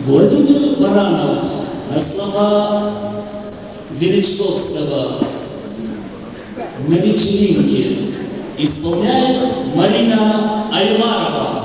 Владимир Баранов на слова Величковского «На вечеринке» исполняет Марина Айларова.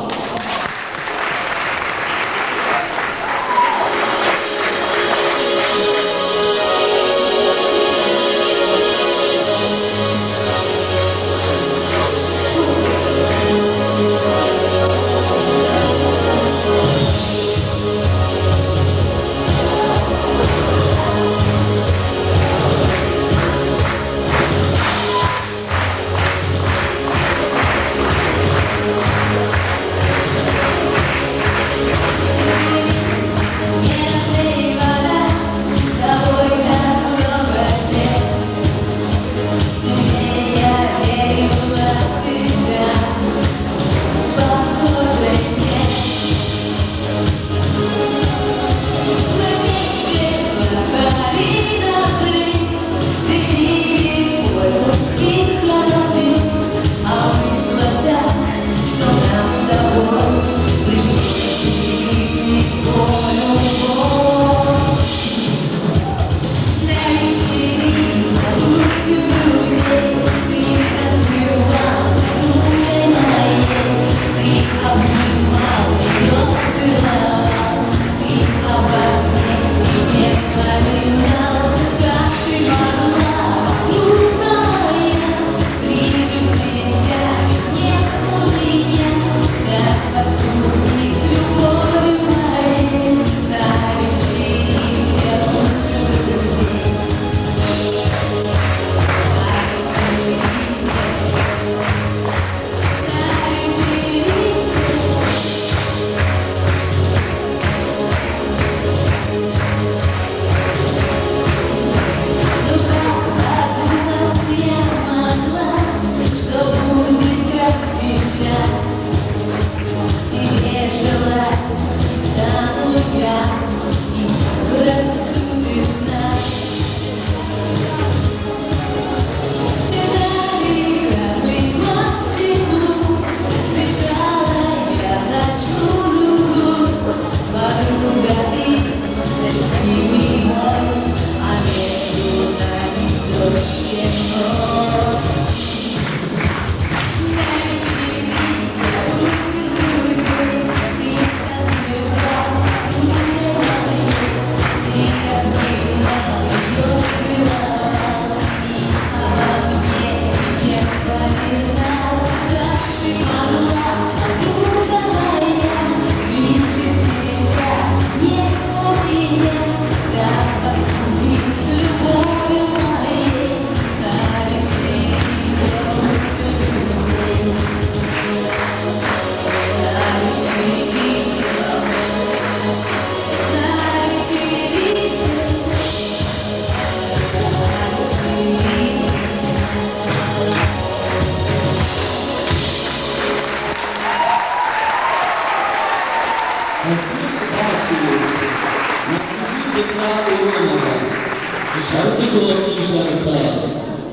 Жаркие кулаки жарко,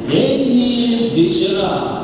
летние вечера.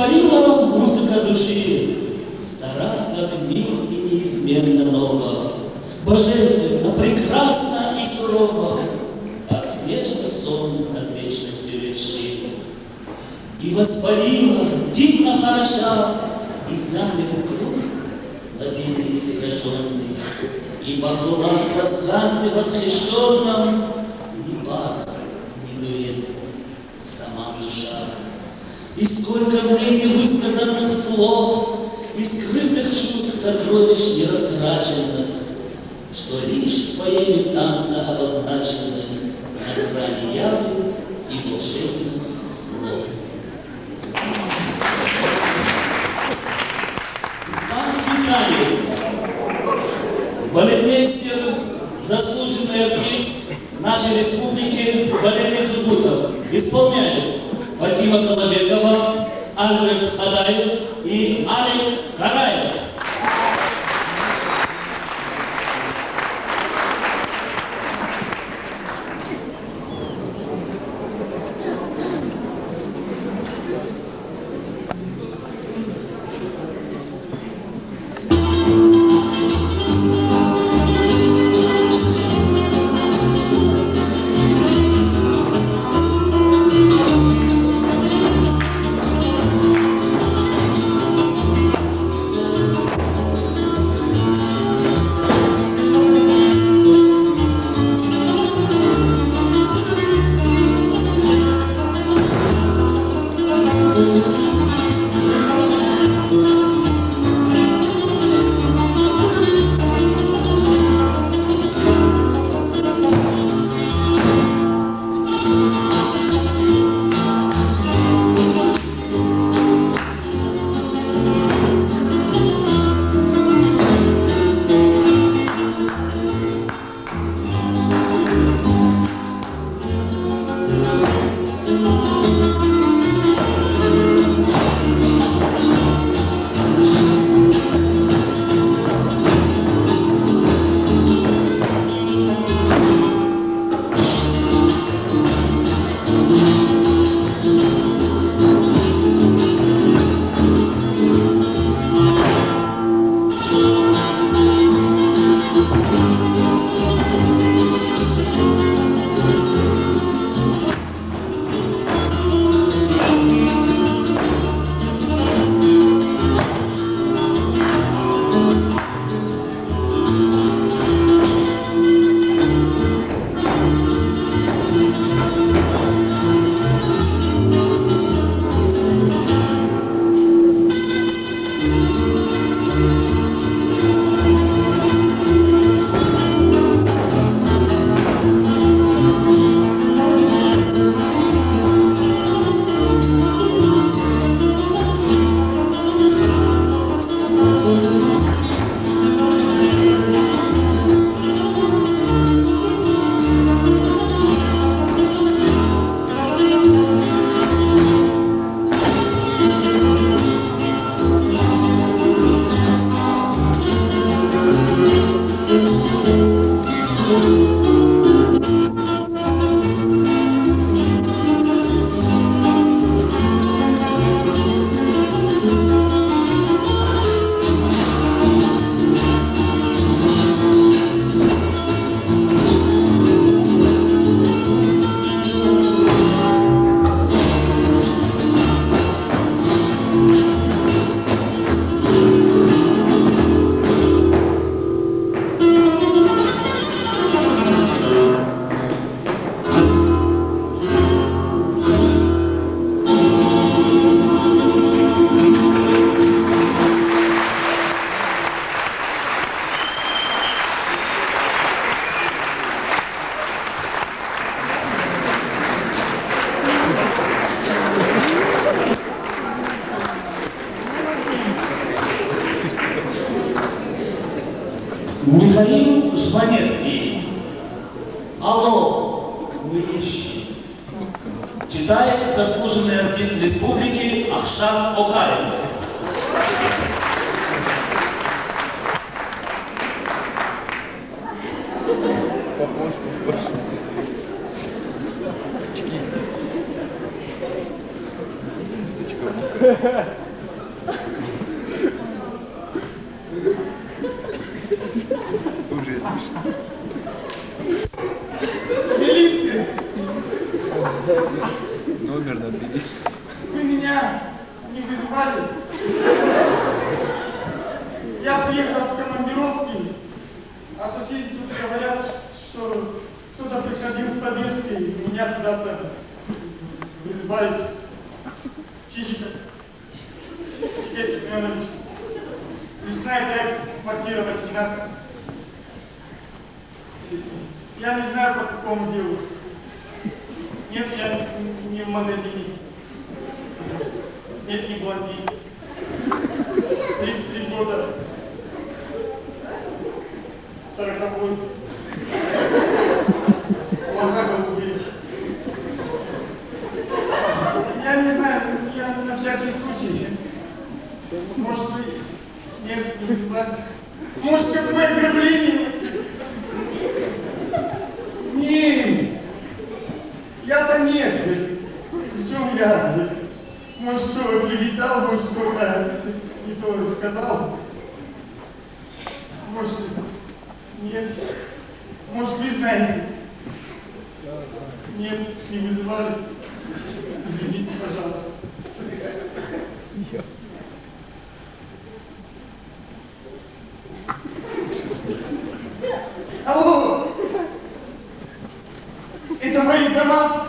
воспарила музыка души, стара, как мир и неизменно нова, божественно, прекрасно и сурово, как снежный сон над вечностью вершин. И воспарила, дивно хороша, и замер круг, лавины искаженный, и поплыла в пространстве восхищенном ни пара, ни дуэт, сама душа. И сколько в ней невысказанных слов и скрытых чувств сокровищ не растраченных, что лишь в поэме танца обозначены на грани явы и волшебных слов. Испанский танец. Балетмейстер, заслуженный артист нашей республики Валерий Джигутов исполняет Фатима Колобекова, Альберт Хадаев и Алик Караев. Михаил Жванецкий. Алло, вы ищи. Читает заслуженный артист республики Ахшан Окаев. Уже смешно. Милиция! Номер набери. Вы меня не вызывали? Я приехал с командировки, а соседи тут говорят, что кто-то приходил с повесткой, и меня куда-то вызывают. Чичиков. Игорь Семенович. Лесная 5, квартира 18. Я не знаю, по какому делу. Нет, я не в магазине. Нет, не блондин. 33 года. 40-й. Глаза голубые. Я не знаю, я на всякий случай. Может, вы... Нет, не знаю. Может, какое ограбление? Нет. Я-то нет. В чем я? Может, что, прилетал, может, что-то не то сказал. Может, нет. Может, вы знаете. Нет, не вызывали. Извините, пожалуйста. Алло! Это мои дома?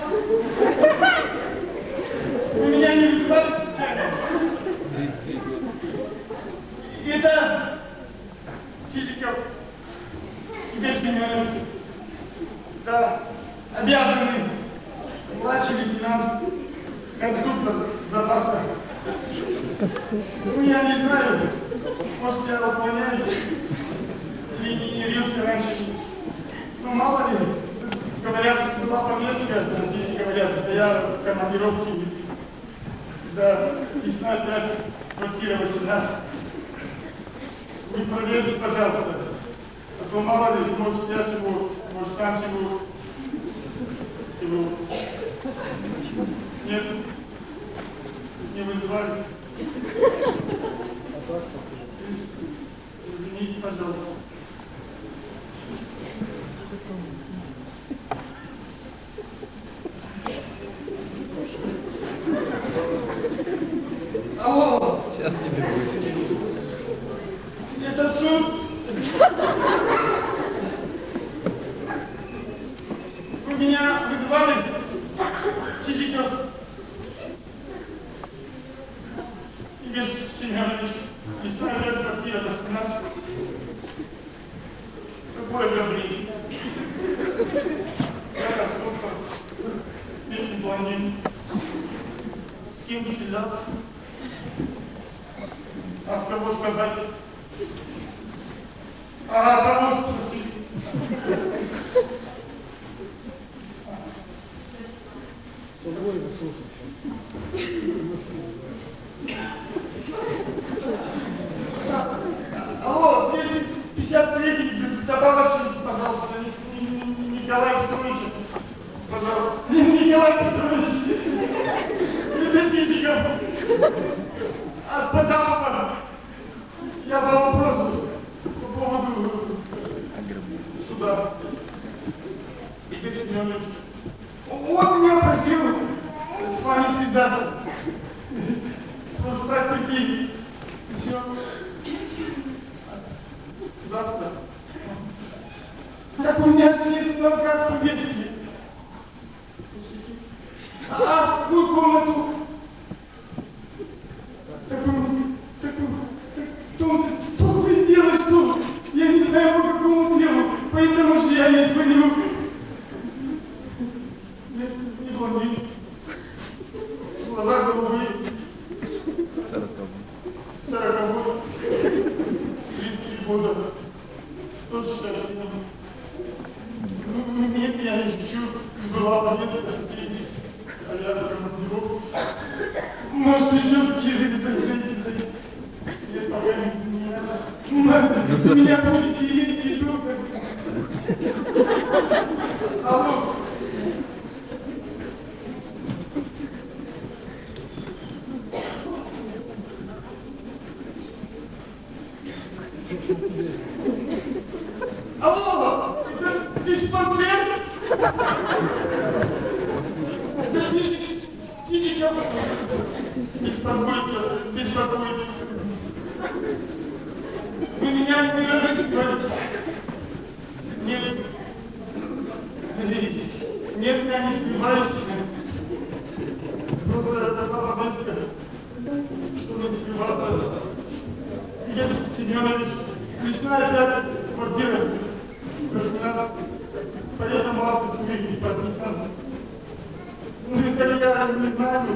Вы меня не вызывали? Это Чичиков Игорь Семенович. Да, обязанный младший лейтенант, конструктор запаса. Ну, я не знаю, может, я уклоняюсь или не явился раньше. Ну, мало ли, говорят, была повестка, соседи говорят, да я в командировке. Да, Лесная 5, квартира 18. Вы проверьте, пожалуйста, а то мало ли, может, я чего, может, там чего. Нет, не вызывали. Извините, пожалуйста. Алло! Сейчас тебе будет. Это суд? Вы меня вызывали? Чичиков Игорь Семенович. Лесная 5, квартира 18. Какое ограбление? Я конструктор. Нет, не блондин. С кем связаться? От кого сказать? А кого спросить? Алло, 253 добавочный, пожалуйста, Николай Петрович. Пожалуйста. Николай Петрович. Это Чичиков. От Потапова. Я по вопросу по поводу суда. Игорь Семенович. Он меня просил с вами связаться. Просто так прийти. Все. Завтра. Так у меня же нет только повестки. А какую комнату? Что вы делаете, что? Я не знаю, по какому делу, поэтому же я не звоню. Нет, не блондин. Глаза голубые. 40-й. 33 года. 167. Нет, я не шучу. Была повестка соседей. А я в командировке. Алло, это диспансер? Да тише, беспокойтесь. Вы меня не разочаровали. Нет, я не скрываюсь. Просто это была мысль, чтобы не скрываться. Игорь Семенович, лесная 5 квартира, 18. Поэтому адрес не подписан. Ну, это я не знаю.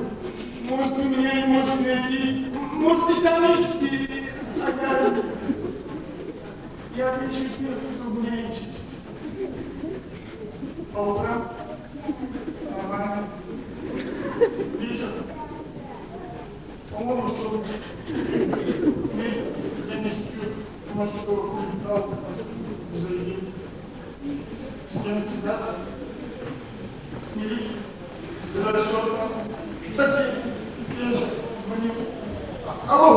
Может, вы меня не можете найти. Может, и там ищете. А я отвечу тех, кто меня ищет. По утрам. Ага. Вечер. По-моему, что вечер. Я не шучу. Может, что улетал. Заявил. С кем связаться? С милицией. Сказать, что от нас. Так я же звоню. Алло!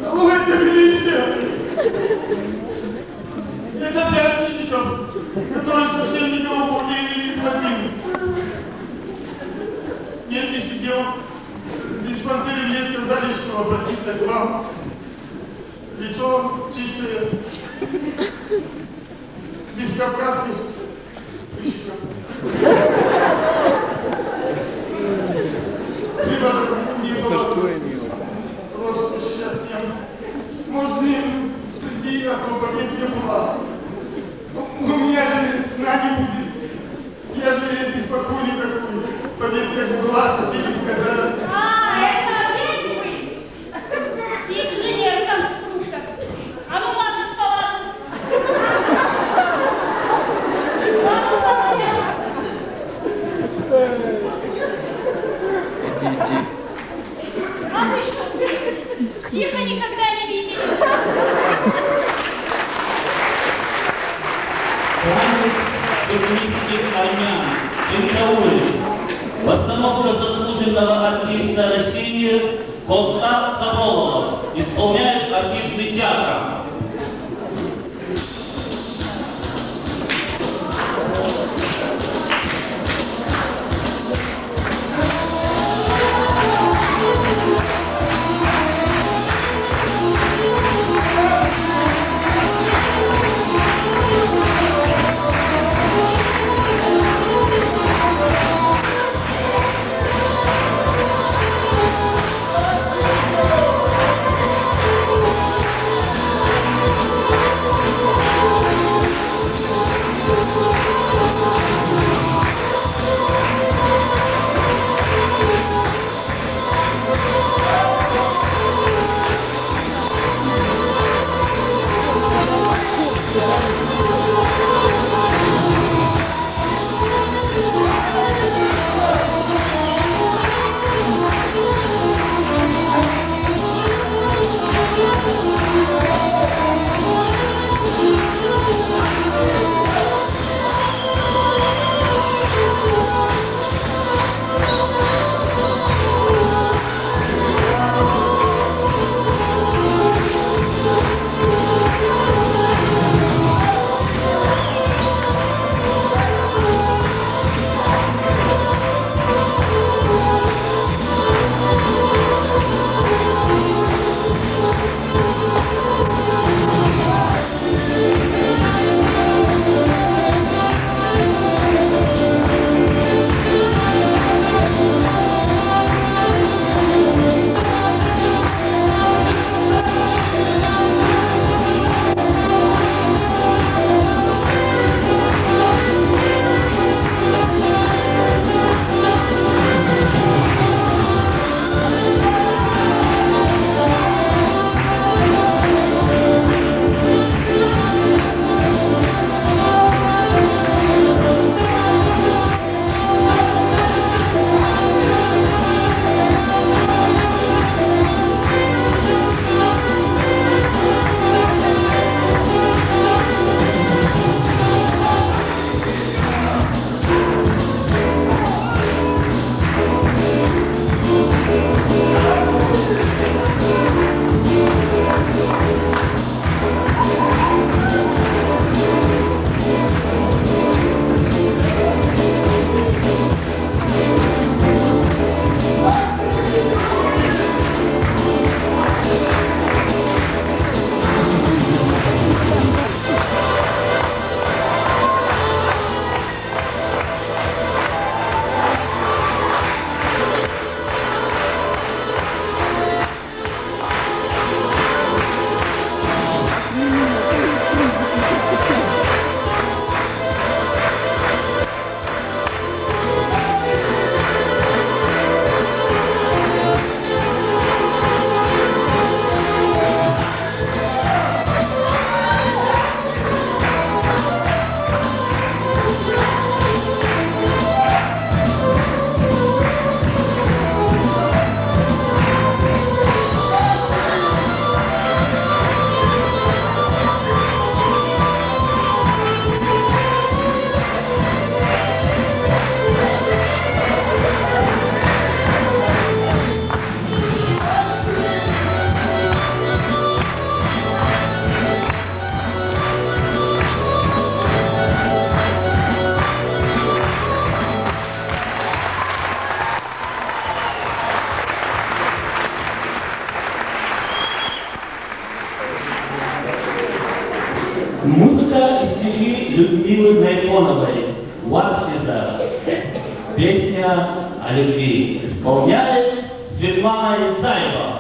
Алло, это милиция! Это для очищиков, которые совсем никого не ходили. Нет, не сидел. В диспансере мне сказали, что обратиться к вам. Лицо чистое, без кавказских прыщиков. Припадок не было. Рост 67. Может, приди, а то повестка была. У меня же сна не будет. Я же беспокойный такой. Повестка же была, соседи сказали. Это опять вы? Инженер-конструктор. А ну, марш в палату. А ну, палату. А вы что, психа никогда не видели? Танец тюркских армян. Кентауль. Постановка заслуженного артиста России Коста Заболова. Исполняют артисты театра. Людмилы Найфоновой «Вальс-Лиза». Песня о любви. Исполняет Светлана Заева.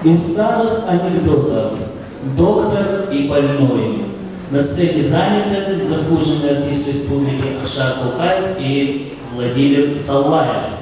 Из старых анекдотов «Доктор и больной». На сцене заняты заслуженные артисты республики Ахшар Кукаев и Владимир Цаллаев.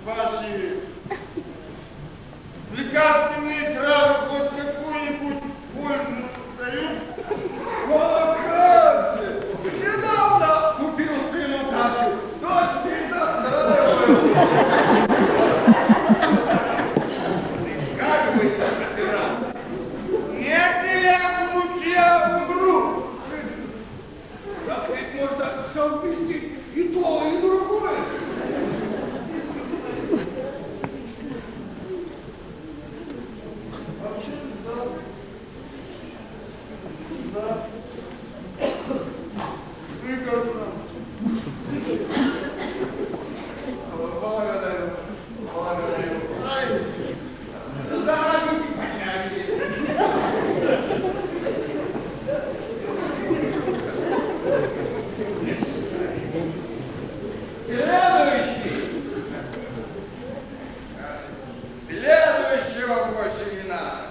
ваши лекарственные травы хоть какую-нибудь пользу дают? Молоканцы! Недавно купил сыну дачу. Дочь не доставила. Как бы это собирал? Нет, я лучше умру. Так ведь можно совместить и то, и другое. Выгодно. Благодарю, благодарю. Ай, заходите почаще. Следующий. Следующего больше не надо.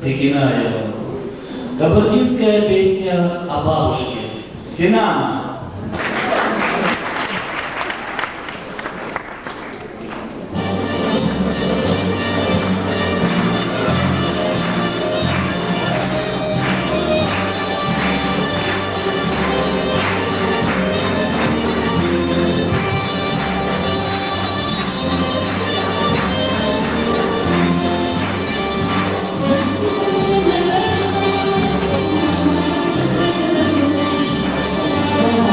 Текинаева. Кабардинская песня о бабушке. Синана. Thank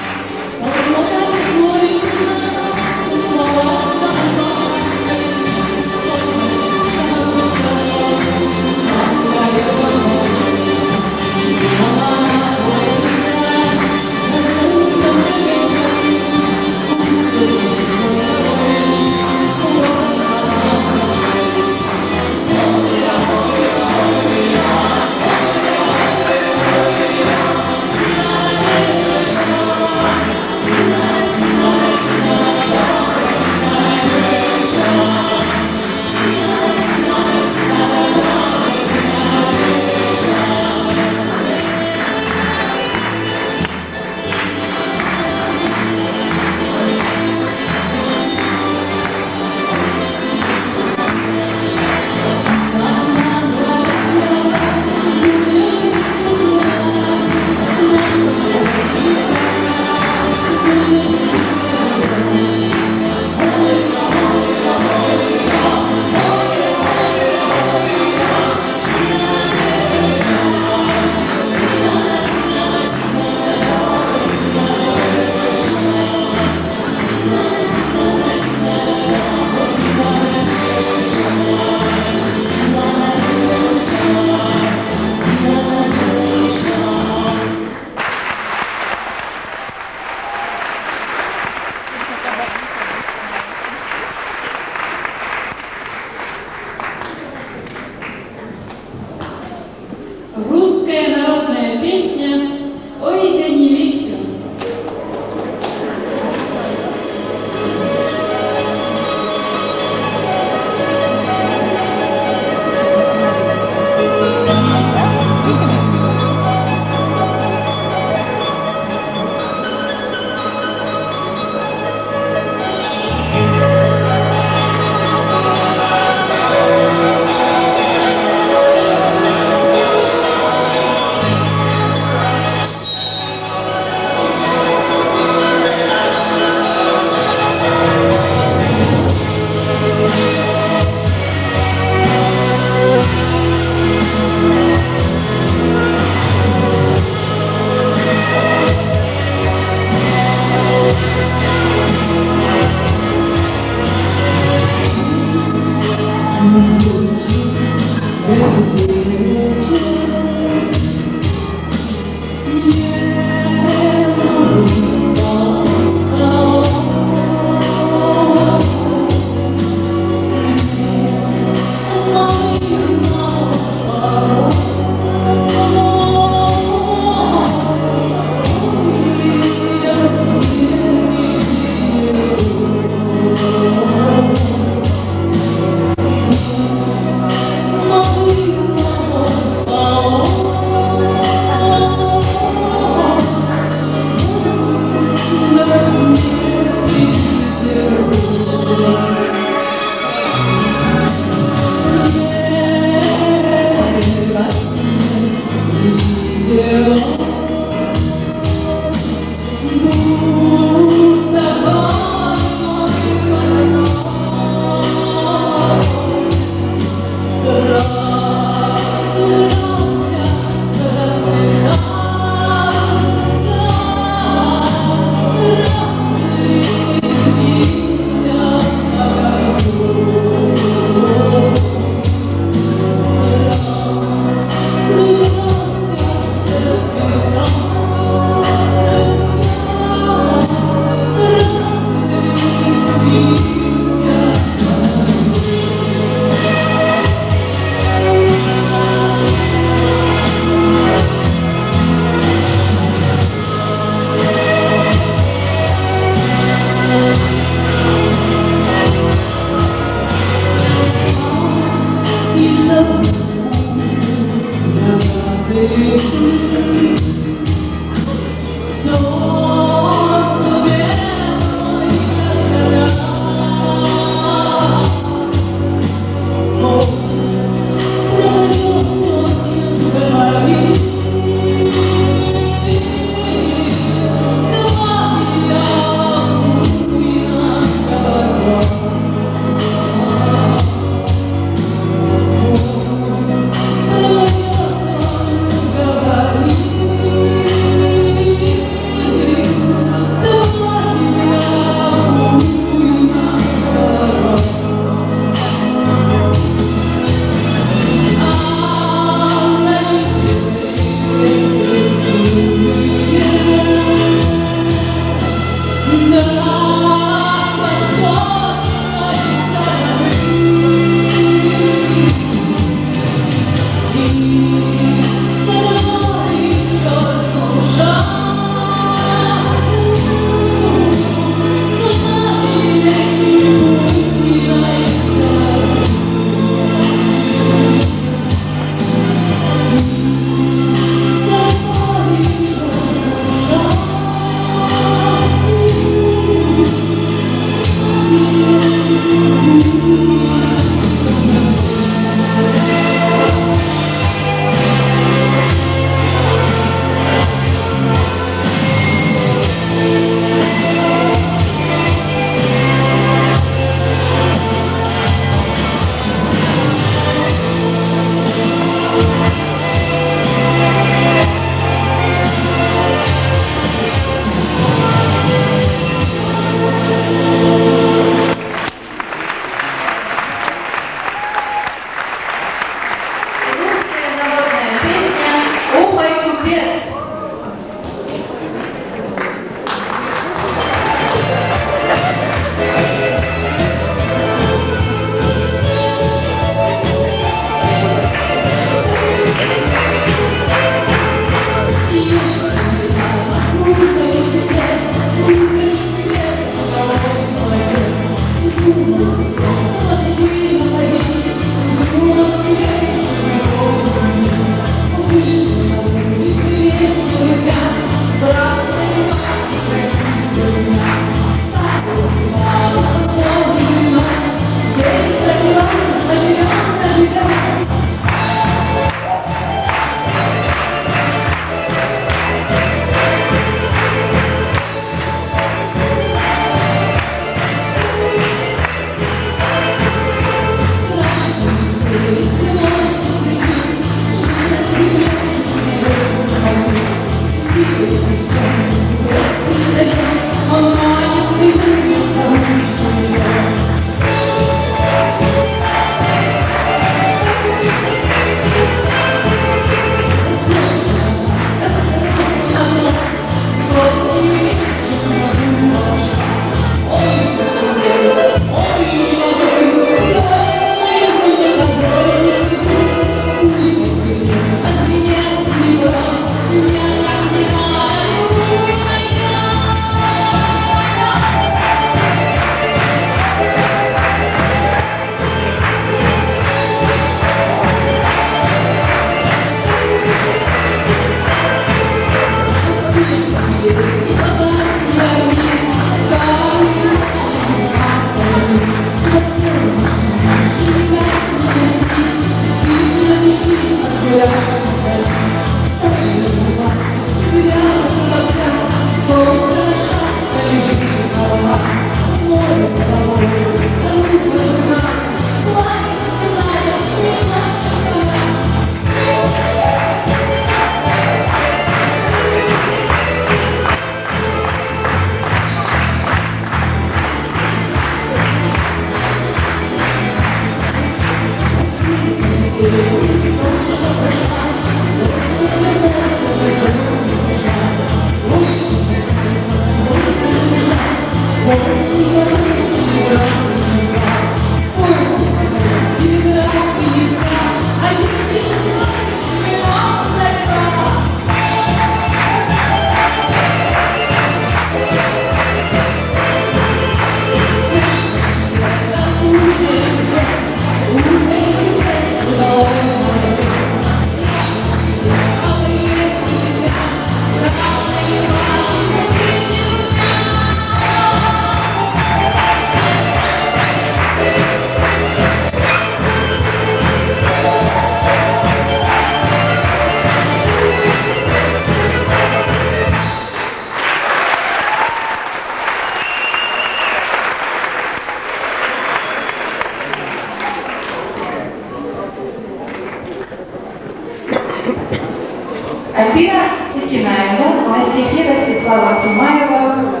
Альбина Секинаева на стихи Ростислава Цумаева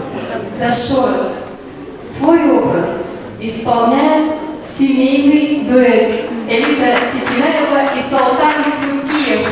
«Дашорот». Твой образ исполняет семейный дуэт Элита Секинаева и Султан Тюркиев.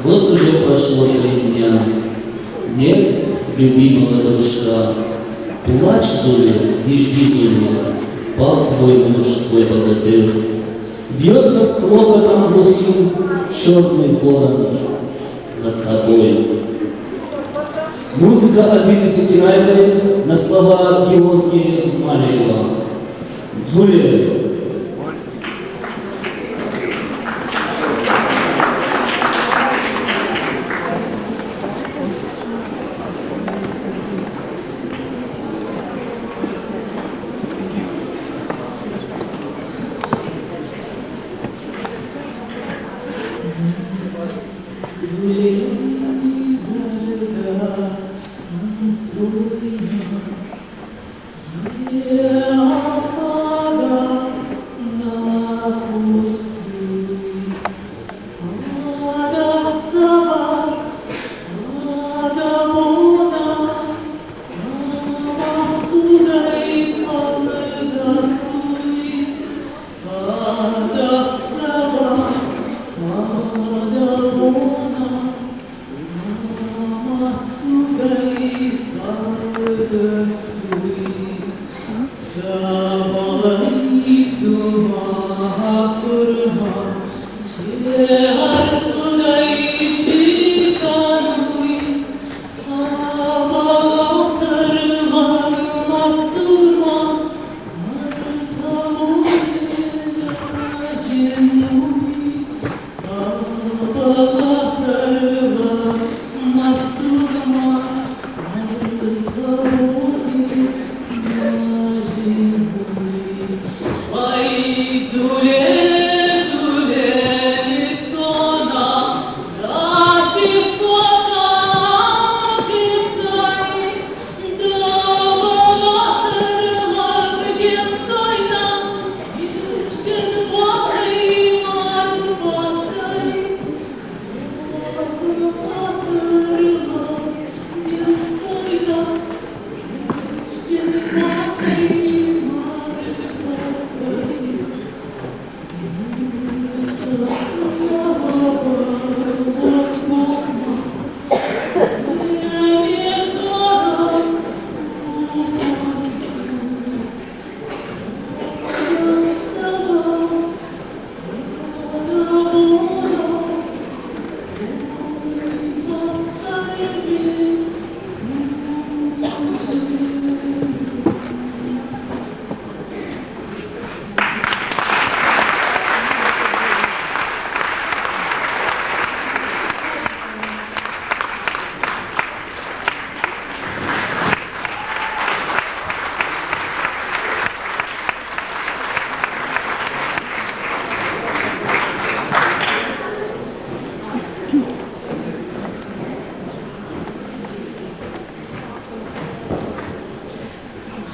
Вот уже прошло 3 дня, нет любимого дружка. Плачь, Зуля, и жди, Зуля, пал твой муж, твой богатырь. Бьется с клокотом глухим черный ворон над тобой. Музыка Альбины Секинаевой на слова Георгия Малеева. Зуля.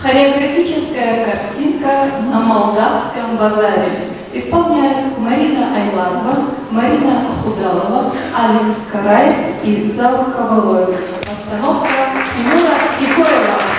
Хореографическая картинка на Молдавском базаре. Исполняют Марина Айланова, Марина Худалова, Алик Караев и Заур Кабалоев. Постановка Тимура Сикоева.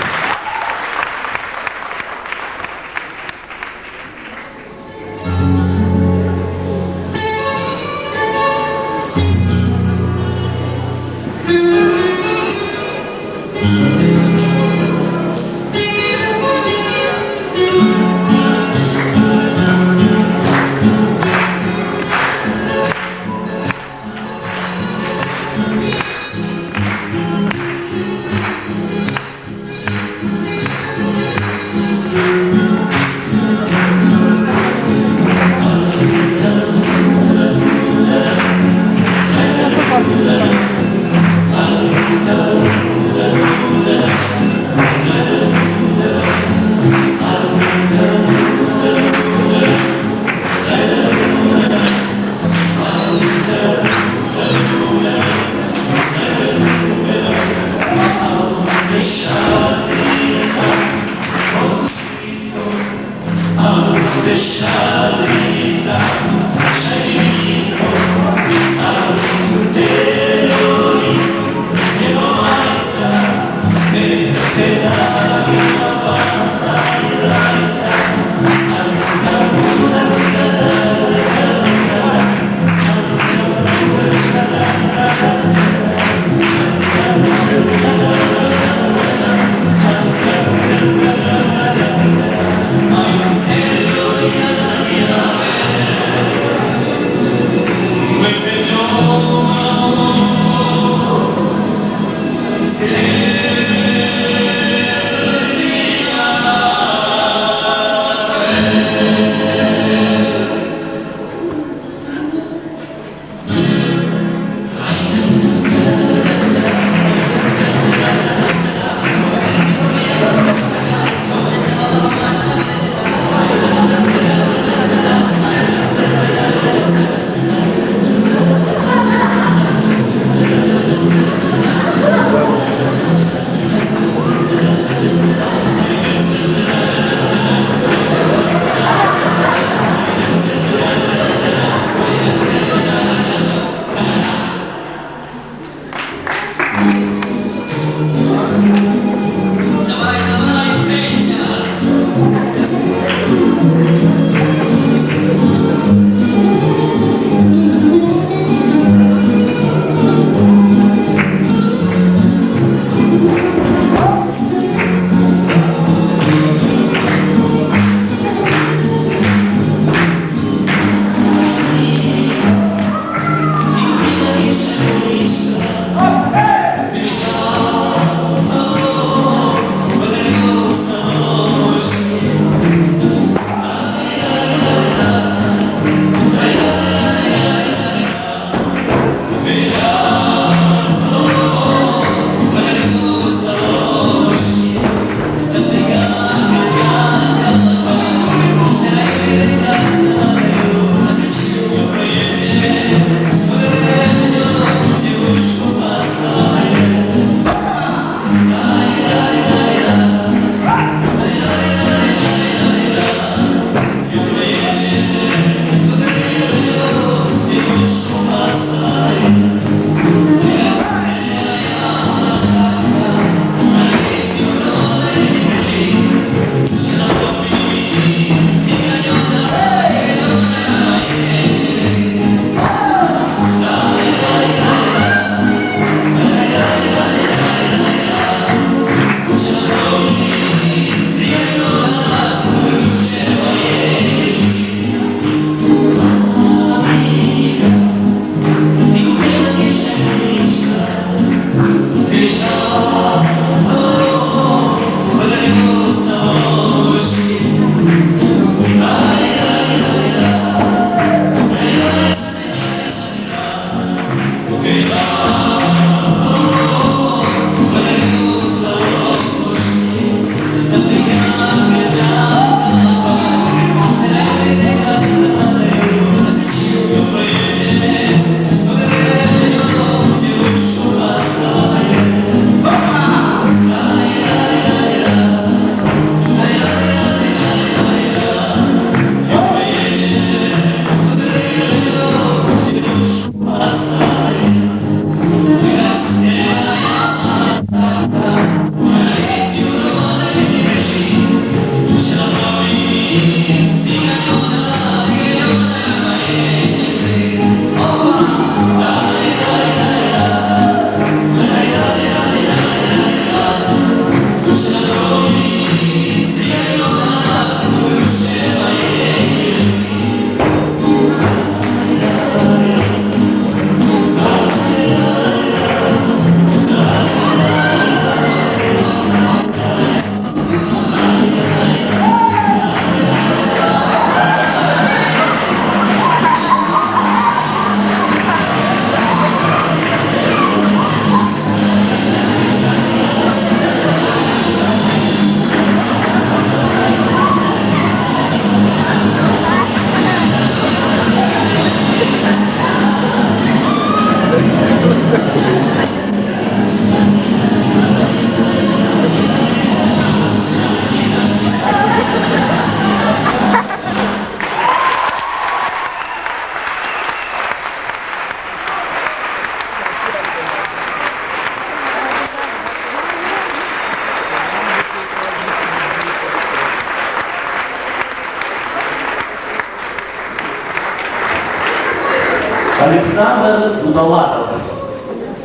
Александр Удалатов.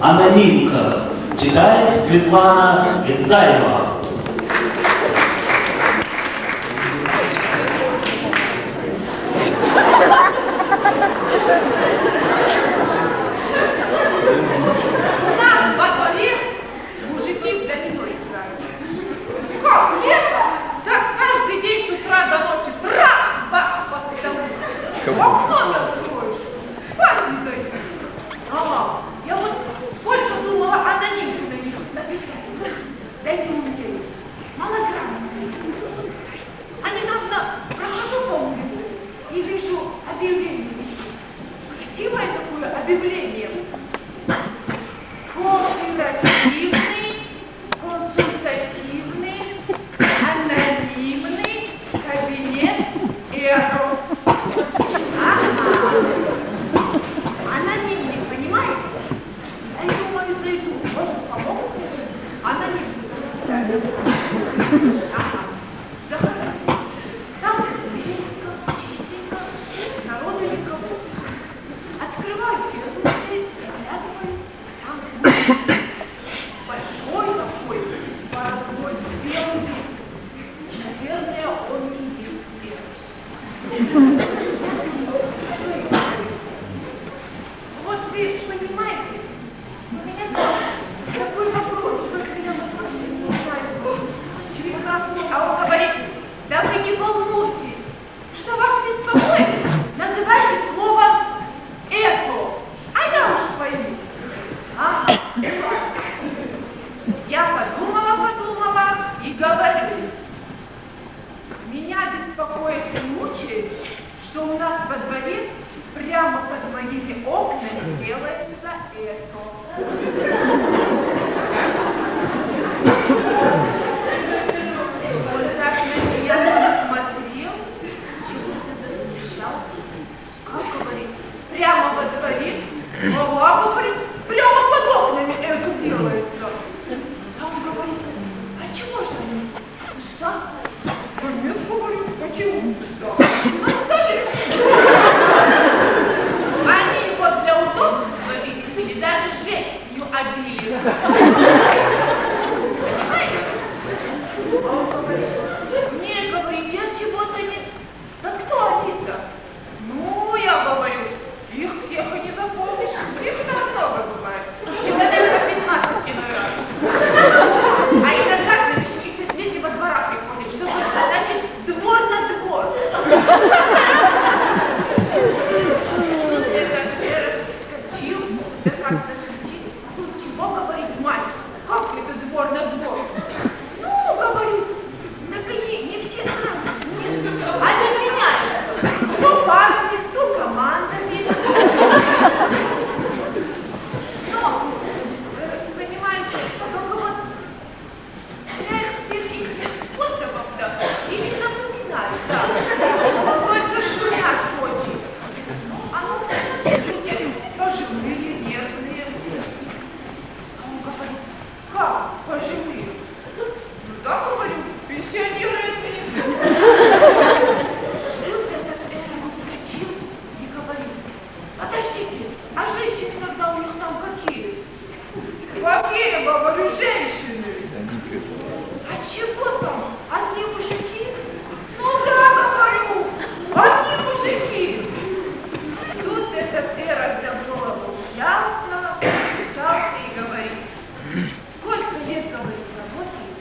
Анонимка. Читает Светлана Ветзаева. Нас во дворе мужики в домино играют. Как лето? Так каждый день с утра до ночи трах, бах, по столу. Окно откроешь, спать не дают. Ага, я вот сколько думала анонимку на них написать. Да не умею. Малограмотные. А недавно прохожу по улице и вижу объявление висит. Красивое такое объявление. Кооперативный, консультативный, анонимный кабинет Эрос. Ага. Анонимный, понимаете? Я думаю, зайду. Может, помогут? Анонимный. Ага. Заходи. Там беленько, чистенько, народу никого. Открываю дверь, заглядываю. Там большой такой, с бородой, белый лист. Наверное, он не есть белый. Вот вы понимаете, у меня такой вопрос, только я не знаю, с чего, а он говорит, да вы не волнуйтесь, что вас беспокоит, называйте слово «эко», а я уж пойму. Ага, я подумала и говорю, меня беспокоит и мучает, что у нас во дворе прямо под моими окнами делается это. Он так на меня смотрел, чего-то засмущался. Как говорит, прямо во дворе? Ага, говорит, прямо под окнами это делается. А он говорит, а чего же они? Пусто? Нет, говорю, почему пусто? Они вот для удобства, видите ли, даже жестью обили. Понимаете? А он говорит, не, говорит, я чего-то не... Да кто они-то? Ну, я говорю, их всех и не запомнишь, их-то много бывает. Человек по 15 иной раз. А иногда, знаешь, из соседнего двора приходит, что значит двор на двор. Этот вскочил, да как закричит, ну чего, говорит, мать, как это двор на двор? Ну, говорит, не все сразу, нет, они меняют, то парами, то командами. Но, понимаете, только вот я их всех их способов-то и не напоминаю, да, только шумят очень. А ну, люди пожилые, нервные. А он говорит, как пожилые? Ну да, говорю, пенсионеры это не. Тут этот вскочил и говорит, подождите, а женщины тогда у них там какие? Какие, говорю, женщины? А чего там? Одни мужики? Ну да, говорю, одни мужики. Тут этот Эра за голову взялся и говорит, сколько лет, говорит, работает,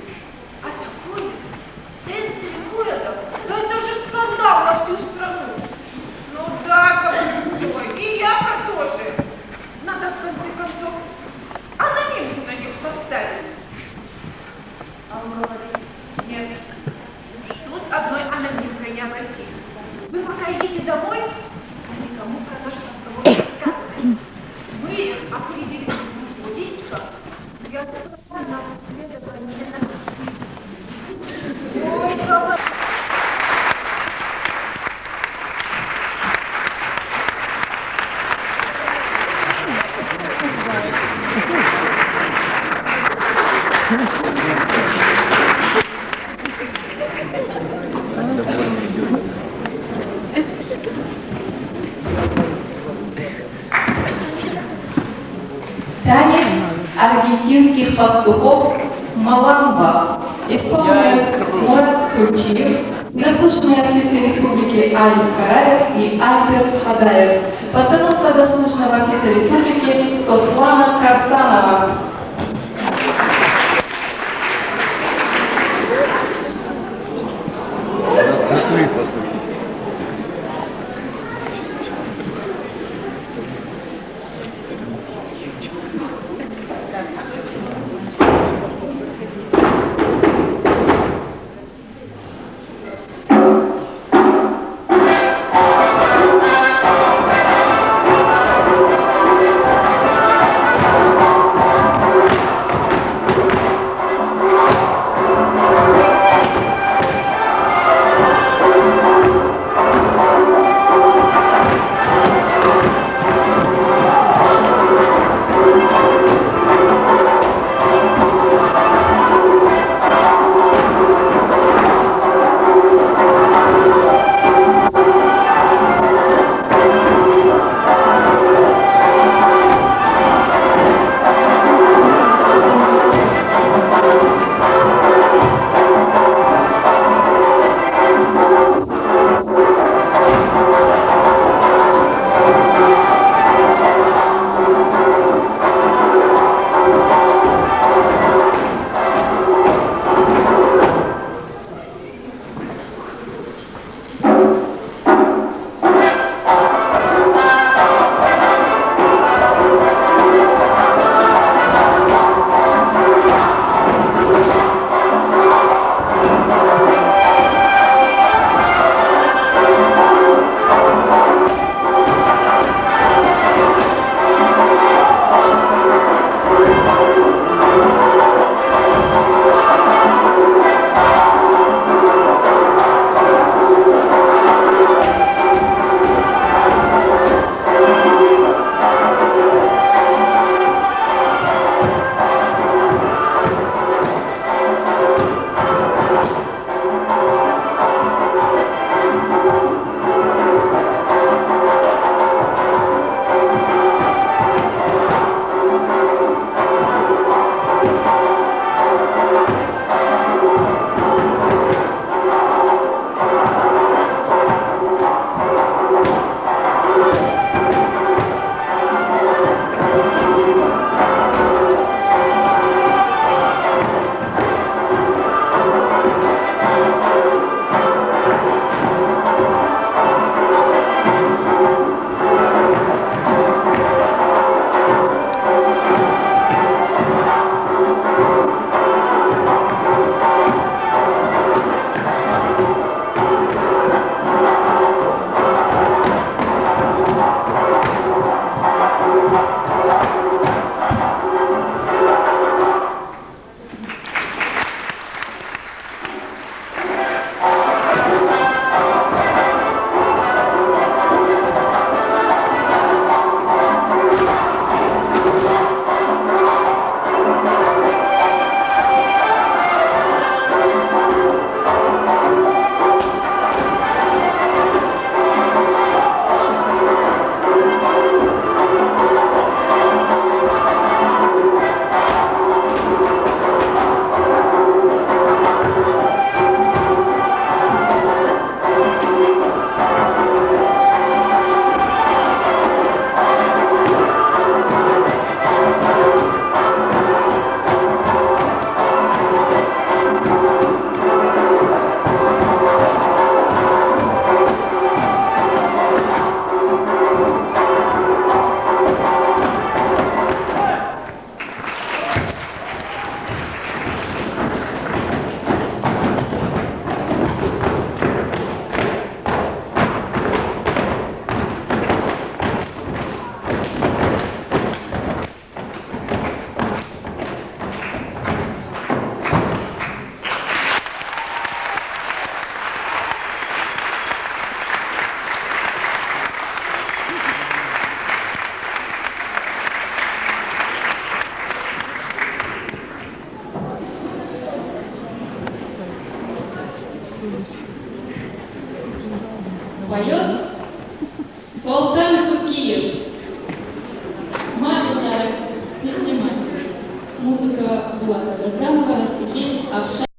а такое в центре города, да это же скандал на всю страну. Ну да, говорю, ой, и я тоже. Надо в конце концов анонимку на них составить. Танец аргентинских пастухов «Маламба» исполняют Мурат Кульчиев, заслуженные артисты республики Алик Караев и Альберт Хадаев. Постановка заслуженного артиста республики Сослана Карсанова. Поет Султан Цукиев. Мать Жарик, не снимайте. Музыка Булата Газданова, степень Ахша.